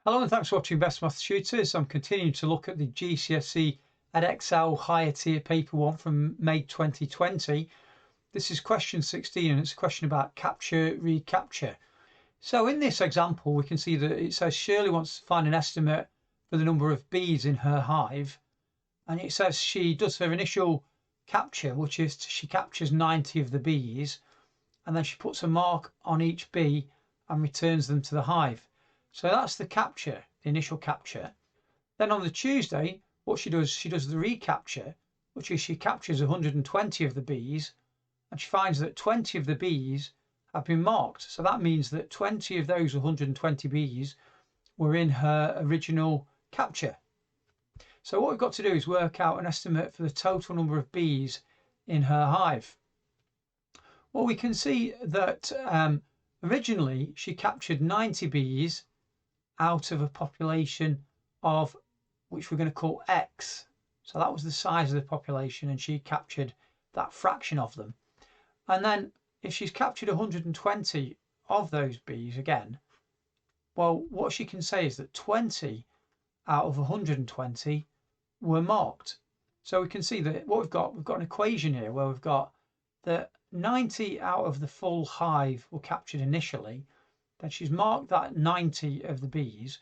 Hello and thanks for watching Best Maths Tutors. I'm continuing to look at the GCSE Edxcel higher tier paper 1 from May 2020. This is question 16 and it's a question about capture, recapture. So in this example we can see that it says Shirley wants to find an estimate for the number of bees in her hive, and it says she does her initial capture, which is she captures 90 of the bees, and then she puts a mark on each bee and returns them to the hive. So that's the capture, the initial capture. Then on the Tuesday, what she does the recapture, which is she captures 120 of the bees, and she finds that 20 of the bees have been marked. So that means that 20 of those 120 bees were in her original capture. So what we've got to do is work out an estimate for the total number of bees in her hive. Well, we can see that originally she captured 90 bees out of a population of, which we're going to call X. So that was the size of the population, and she captured that fraction of them. And then if she's captured 120 of those bees again, well, what she can say is that 20 out of 120 were marked. So we can see that what we've got an equation here where we've got that 90 out of the full hive were captured initially. Then she's marked that 90 of the bees.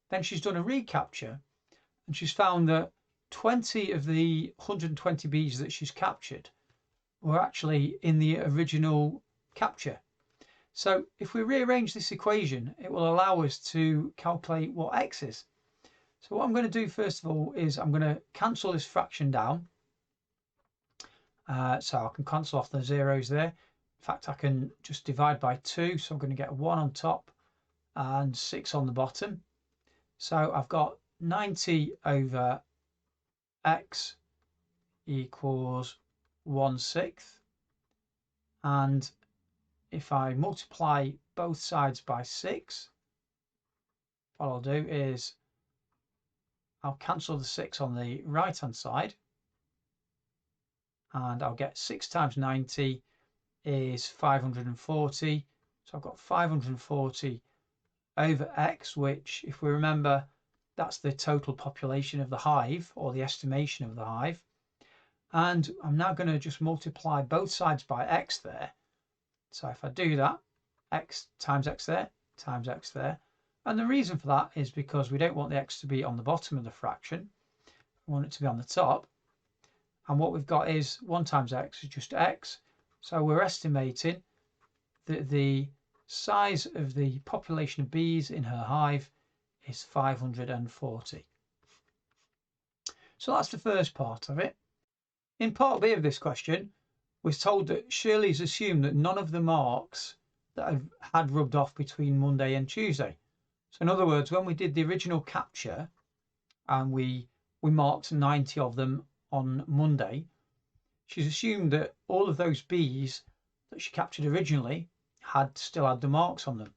Then she's done a recapture and she's found that 20 of the 120 bees that she's captured were actually in the original capture. So if we rearrange this equation, it will allow us to calculate what X is. So what I'm going to do first of all is I'm going to cancel this fraction down. So I can cancel off the zeros there. In fact, I can just divide by 2, so I'm going to get a 1 on top and 6 on the bottom. So I've got 90 over x equals 1/6. And if I multiply both sides by 6, what I'll do is I'll cancel the 6 on the right hand side, and I'll get 6 times 90 is 540. So I've got 540 over x, which, if we remember, that's the total population of the hive, or the estimation of the hive. And I'm now going to just multiply both sides by x there. So if I do that, x times x there, times x there. And the reason for that is because we don't want the x to be on the bottom of the fraction. We want it to be on the top. And what we've got is 1 times x is just x. So we're estimating that the size of the population of bees in her hive is 540. So that's the first part of it. In part B of this question, we're told that Shirley's assumed that none of the marks that have had rubbed off between Monday and Tuesday. So in other words, when we did the original capture and we marked 90 of them on Monday, she's assumed that all of those bees that she captured originally still had the marks on them.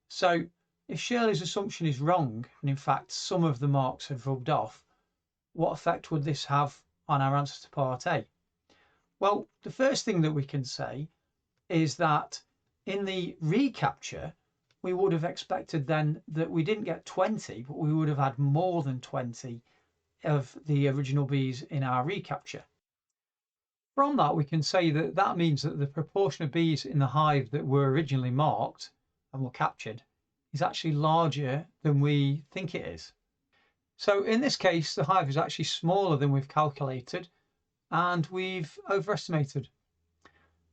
So if Shirley's assumption is wrong, and in fact some of the marks have rubbed off, what effect would this have on our answer to part A? Well, the first thing that we can say is that in the recapture, we would have expected then that we didn't get 20, but we would have had more than 20 of the original bees in our recapture. From that, we can say that that means that the proportion of bees in the hive that were originally marked and were captured is actually larger than we think it is. So in this case, the hive is actually smaller than we've calculated, and we've overestimated.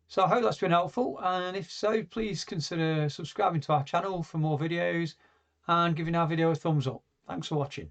So I hope that's been helpful, and if so, please consider subscribing to our channel for more videos and giving our video a thumbs up. Thanks for watching.